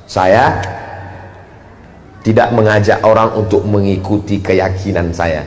Saya tidak mengajak orang untuk mengikuti keyakinan saya.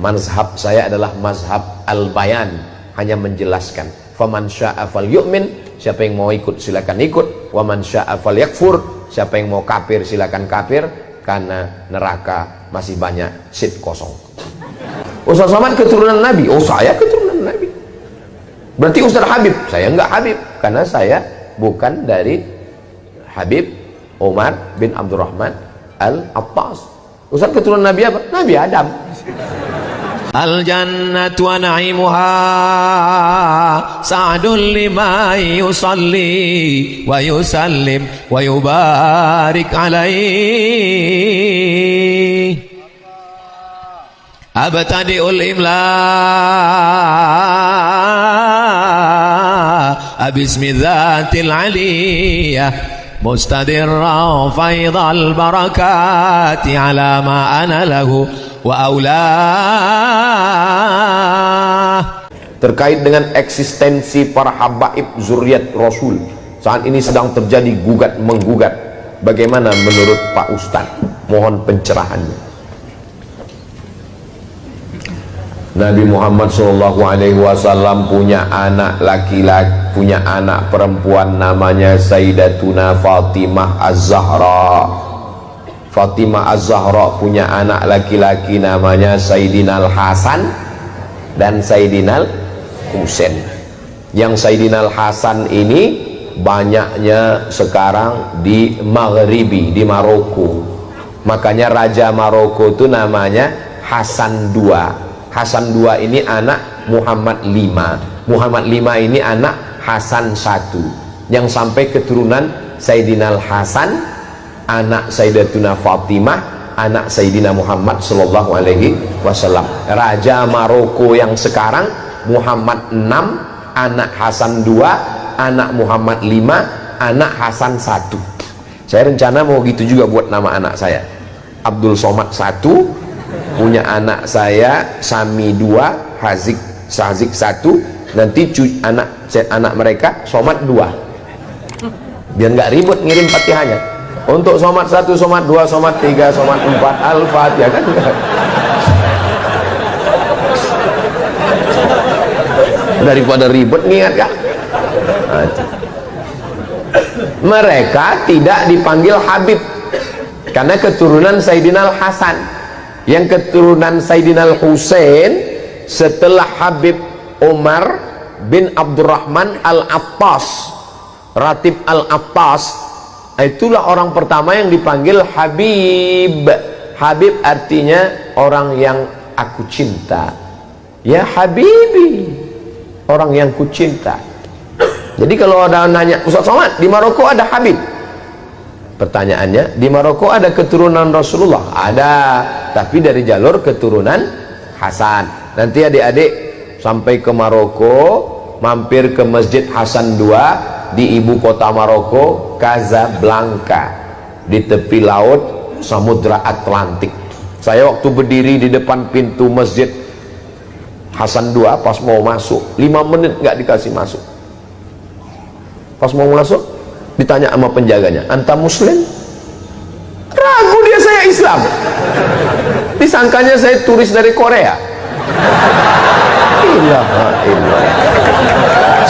Mazhab saya adalah mazhab al-bayan, hanya menjelaskan. Faman syaa falyu'min, siapa yang mau ikut silakan ikut. Wa man syaa falyakfur, siapa yang mau kafir silakan kafir, karena neraka masih banyak seat kosong. Ustaz Somad keturunan Nabi. Oh, saya keturunan Nabi. Berarti Ustaz Habib? Saya enggak Habib, karena saya bukan dari Habib Umar bin Abdurrahman Al-Attas. Ustaz keturunan Nabi apa? Nabi Adam. Al-jannatu wa na'imuha sa'dun liman yusalli wa yusallim wa yubarik alaihi. Abtadi'ul imla bismi dzatil aliyah mustadirra faidal barakati ala ma ana lahu wa aula. Terkait dengan eksistensi para habaib zuriat Rasul, saat ini sedang terjadi gugat menggugat. Bagaimana menurut Pak Ustadz? Mohon pencerahannya. Nabi Muhammad SAW punya anak laki-laki, punya anak perempuan namanya Sayyidatuna Fatimah Az-Zahra. Fatimah Az-Zahra punya anak laki-laki namanya Sayyidina Al-Hasan dan Sayyidina Al-Husain. Yang Sayyidina Al-Hasan ini banyaknya sekarang di Maghribi, di Maroko. Makanya Raja Maroko itu namanya Hasan II. Hasan II ini anak Muhammad V. Muhammad V ini anak Hasan I, yang sampai keturunan Sayyidina Al-Hasan, anak Sayyidatuna Fatimah, anak Sayyidina Muhammad sallallahu alaihi wasallam. Raja Maroko yang sekarang Muhammad VI, anak Hasan II, anak Muhammad V, anak Hasan I. Saya rencana mau gitu juga buat nama anak saya. Abdul Somad I, punya anak saya Sami II, Sazik I, nanti anak mereka Somad II. Biar nggak ribut ngirim Fatihahnya. Untuk Somad 1, Somad 2, Somad 3, Somad 4, Al-Fatihah kan. Daripada ribut ngingat kan. Mereka tidak dipanggil Habib karena keturunan Sayyidina Al-Hasan. Yang keturunan Sayyidina Al-Husain setelah Habib Umar bin Abdurrahman Al-Attas, Ratib Al-Attas, itulah orang pertama yang dipanggil Habib. Habib artinya orang yang aku cinta. Ya Habibi, orang yang ku cinta. Jadi kalau ada nanya, Ustaz Somad, di Maroko ada Habib? Pertanyaannya, di Maroko ada keturunan Rasulullah? Ada, tapi dari jalur keturunan Hasan. Nanti adik-adik sampai ke Maroko, mampir ke Masjid Hasan II di ibu kota Maroko, Casablanca, di tepi laut Samudra Atlantik. Saya waktu berdiri di depan pintu Masjid Hasan II, pas mau masuk 5 menit nggak dikasih masuk. Pas mau masuk ditanya sama penjaganya, anta muslim? Ragu dia, saya Islam. Disangkanya saya turis dari Korea.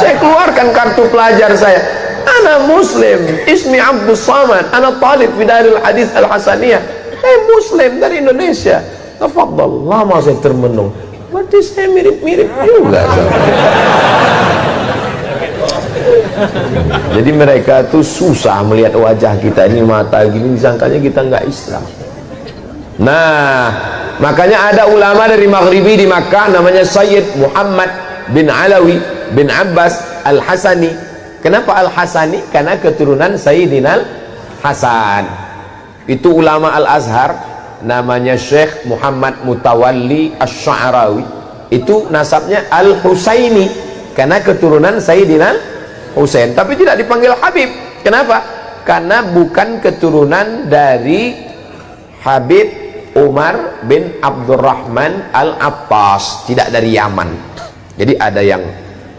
Saya keluarkan kartu pelajar saya, ana muslim, ismi Abdus Samad, ana talib fi Darul Hadis Al-Hasaniyah. Saya muslim dari Indonesia. Tafadhal. Lama saya termenung, berarti saya mirip-mirip juga. Jadi mereka tuh susah melihat wajah kita ini, mata gini, disangkanya kita nggak Islam. Nah, makanya ada ulama dari Maghribi di Makkah namanya Sayyid Muhammad bin Alawi bin Abbas Al-Hasani. Kenapa Al-Hasani? Karena keturunan Sayyidina Hasan. Itu ulama Al-Azhar namanya Syekh Muhammad Mutawalli Asy-Sya'rawi. Itu nasabnya Al-Husaini karena keturunan Sayyidina Husain, tapi tidak dipanggil Habib. Kenapa? Karena bukan keturunan dari Habib Umar bin Abdurrahman Al-Attas, tidak dari Yaman. Jadi ada yang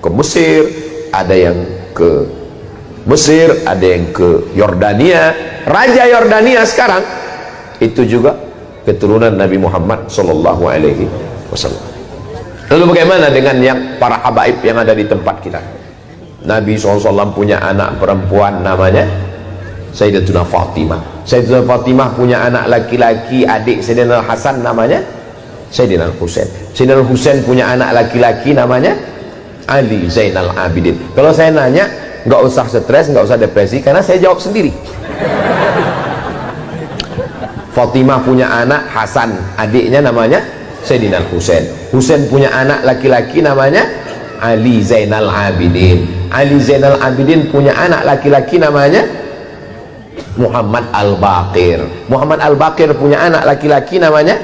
ke Mesir, ada yang ke Mesir, ada yang ke Yordania. Raja Yordania sekarang itu juga keturunan Nabi Muhammad sallallahu alaihi wasallam. Lalu bagaimana dengan yang para habaib yang ada di tempat kita? Nabi SAW punya anak perempuan namanya Sayyidatuna Fatimah. Sayyidatuna Fatimah punya anak laki-laki, adik Sayyidina Hasan namanya Sayyidina Husain. Sayyidina Husain punya anak laki-laki namanya Ali Zainal Abidin. Kalau saya nanya, nggak usah stres, nggak usah depresi, karena saya jawab sendiri. Fatimah punya anak Hasan, adiknya namanya Sayyidina Husain. Husain punya anak laki-laki namanya Ali Zainal Abidin. Ali Zainal Abidin punya anak laki-laki namanya Muhammad Al-Baqir. Muhammad Al-Baqir punya anak laki-laki namanya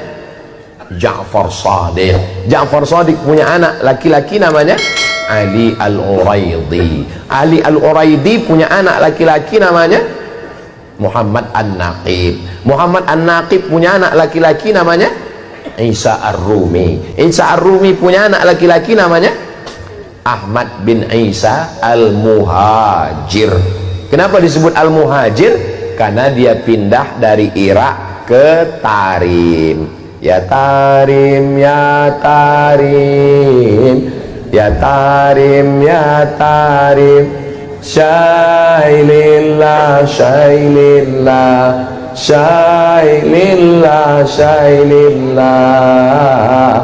Ja'far Shadiq. Ja'far Shadiq punya anak laki-laki namanya Ali Al-Uraidi. Ali Al-Uraidi punya anak laki-laki namanya Muhammad An-Naqib. Muhammad An-Naqib punya anak laki-laki namanya Isa Ar-Rumi. Isa Ar-Rumi punya anak laki-laki namanya Ahmad bin Isa Al-Muhajir. Kenapa disebut Al-Muhajir? Karena dia pindah dari Irak ke Tarim. Ya Tarim, ya Tarim, ya Tarim, ya Tarim, Syailillah, Syailillah, Syailillah, Syailillah.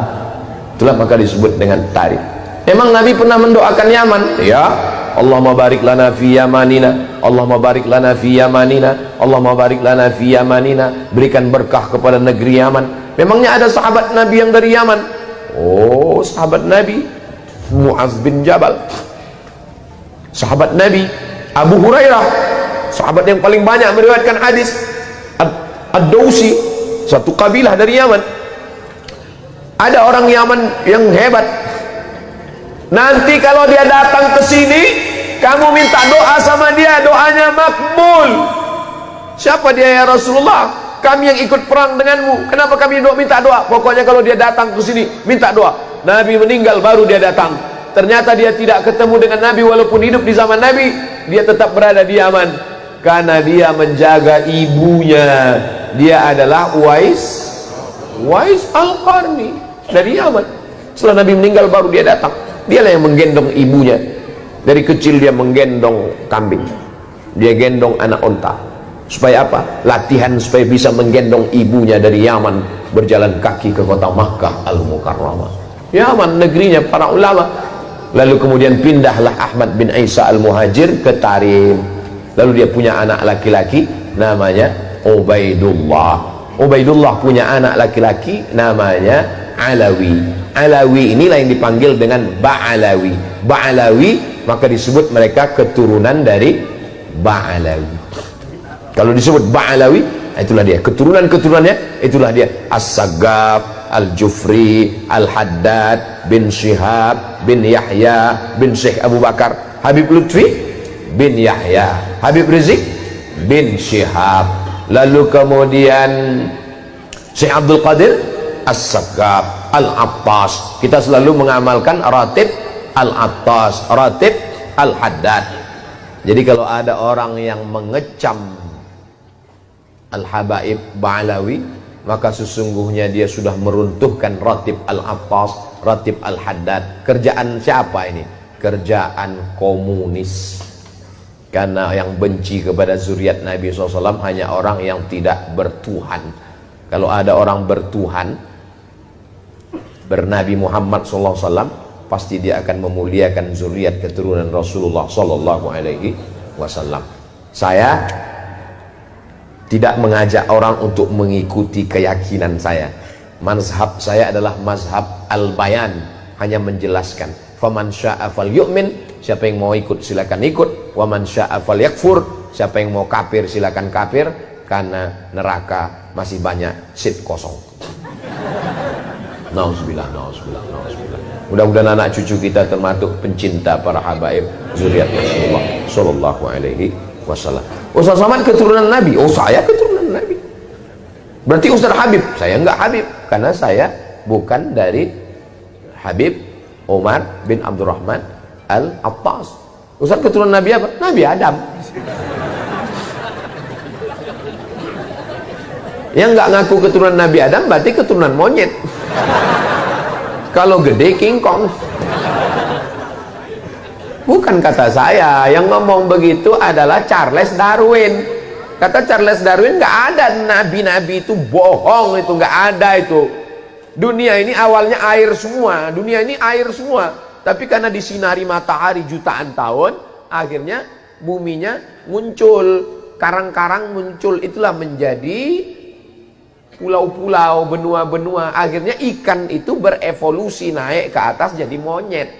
Itulah maka disebut dengan Tarim. Memang Nabi pernah mendoakan Yaman? Ya. Allahumma barik lana fi yamanina, Allahumma barik lana fi yamanina, Allahumma barik lana fi yamanina. Berikan berkah kepada negeri Yaman. Memangnya ada sahabat Nabi yang dari Yaman? Oh, sahabat Nabi Mu'az bin Jabal. Sahabat Nabi Abu Hurairah, sahabat yang paling banyak meriwayatkan hadis. Ad-Dausi, satu kabilah dari Yaman. Ada orang Yaman yang hebat. Nanti kalau dia datang ke sini, kamu minta doa sama dia, doanya makbul. Siapa dia ya Rasulullah? Kami yang ikut perang denganmu. Kenapa kami minta doa? Pokoknya kalau dia datang ke sini, minta doa. Nabi meninggal baru dia datang. Ternyata dia tidak ketemu dengan Nabi walaupun hidup di zaman Nabi. Dia tetap berada di Yaman karena dia menjaga ibunya. Dia adalah Uwais Al-Qarni dari Yaman. Setelah Nabi meninggal baru dia datang. Dialah yang menggendong ibunya. Dari kecil dia menggendong kambing, dia gendong anak onta. Supaya apa? Latihan supaya bisa menggendong ibunya dari Yaman, berjalan kaki ke kota Makkah Al-Mukarramah. Yaman negerinya para ulama. Lalu kemudian pindahlah Ahmad bin Isa Al-Muhajir ke Tarim. Lalu dia punya anak laki-laki namanya Ubaidullah. Ubaidullah punya anak laki-laki namanya Alawi. Alawi inilah yang dipanggil dengan Ba'alawi. Ba'alawi maka disebut mereka keturunan dari Ba'alawi. Kalau disebut Ba'alawi, itulah dia keturunan-keturunannya, itulah dia As-Saggaf, Al-Jufri, Al-Haddad bin Syihab bin Yahya bin Syekh Abu Bakar, Habib Lutfi bin Yahya, Habib Rizik bin Syihab. Lalu kemudian Syekh Abdul Qadir As-Saggaf, Al-Attas. Kita selalu mengamalkan ratib Al-Attas, ratib Al-Haddad. Jadi kalau ada orang yang mengecam Al-Habaib Ba'alawi, maka sesungguhnya dia sudah meruntuhkan ratib Al-Attas, ratib Al-Haddad. Kerjaan siapa ini? Kerjaan komunis. Karena yang benci kepada zuriat Nabi SAW hanya orang yang tidak bertuhan. Kalau ada orang bertuhan, bernabi Muhammad SAW, pasti dia akan memuliakan zuriat keturunan Rasulullah SAW. Saya tidak mengajak orang untuk mengikuti keyakinan saya. Mazhab saya adalah mazhab al-bayan, hanya menjelaskan. Faman sya'a falyu'min, siapa yang mau ikut silakan ikut. Waman sya'a falyakfur, siapa yang mau kafir silakan kafir, karena neraka masih banyak seat kosong. Nauzubillah, nauzubillah, nauzubillah. Mudah-mudahan anak cucu kita termasuk pencinta para habaib zuriat Rasulullah sallallahu alaihi wasallam. Ustaz Somad keturunan Nabi. Oh, saya keturunan Nabi. Berarti Ustaz Habib. Saya enggak Habib karena saya bukan dari Habib Umar bin Abdurrahman Al-Attas. Ustaz keturunan Nabi apa? Nabi Adam. Yang nggak ngaku keturunan Nabi Adam berarti keturunan monyet. Kalau gede King Kong. Bukan kata saya, yang ngomong begitu adalah Charles Darwin. Kata Charles Darwin, nggak ada nabi-nabi, itu bohong, itu nggak ada itu. Dunia ini awalnya air semua, dunia ini air semua. Tapi karena disinari matahari jutaan tahun, akhirnya buminya muncul, karang-karang muncul, itulah menjadi pulau-pulau, benua-benua. Akhirnya ikan itu berevolusi naik ke atas jadi monyet.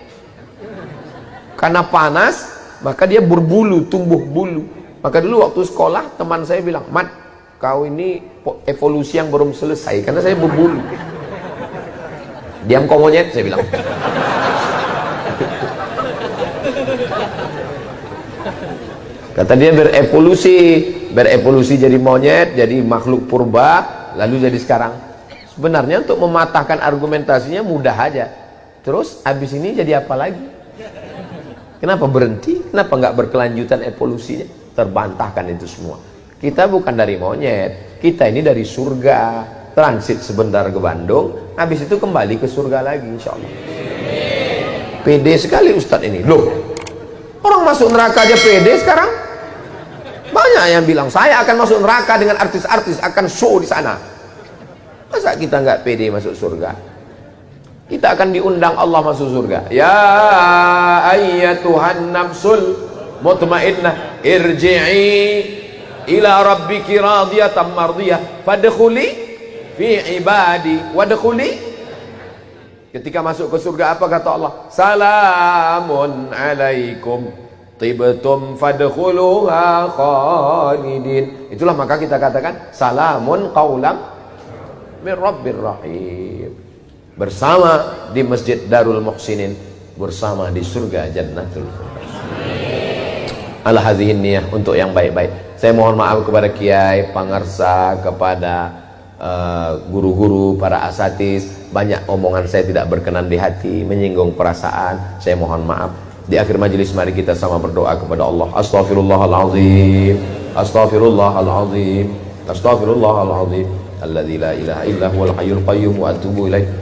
Karena panas, maka dia berbulu, tumbuh bulu. Maka dulu waktu sekolah teman saya bilang, "Mat, kau ini evolusi yang belum selesai karena saya berbulu." "Diam kau monyet," saya bilang. Kata dia berevolusi jadi monyet, jadi makhluk purba, lalu jadi sekarang. Sebenarnya untuk mematahkan argumentasinya mudah aja. Terus habis ini jadi apa lagi? Kenapa berhenti? Kenapa nggak berkelanjutan evolusinya? Terbantahkan itu semua. Kita bukan dari monyet, kita ini dari surga. Transit sebentar ke Bandung, habis itu kembali ke surga lagi, insya Allah. Pede sekali Ustadz ini. Loh, orang masuk neraka aja pede sekarang. Banyak yang bilang saya akan masuk neraka dengan artis-artis, akan show di sana. Masa kita nggak pede masuk surga? Kita akan diundang Allah masuk surga. Ya ayyatuhan nafsul mutmainnah irji'i ila rabbiki radiyatan mardiyah fadkhuli fi ibadi wadkhuli. Ketika masuk ke surga apa kata Allah? Salamun alaikum tibtum fadkhuluha khalidin. Itulah maka kita katakan salamun qaulam min rabbir rahim. Bersama di Masjid Darul Muhsinin, bersama di surga Jannatul Firdaus. Ala hadhihi niyah, untuk yang baik-baik. Saya mohon maaf kepada kiai, pangarsa, kepada guru-guru, para asatiz. Banyak omongan saya tidak berkenan di hati, menyinggung perasaan. Saya mohon maaf. Di akhir majelis mari kita sama berdoa kepada Allah. Astaghfirullahalazim, astaghfirullahalazim, astaghfirullahalazim, alladzi la ilaha illa huwal hayyul qayyum wa atubu ilaih.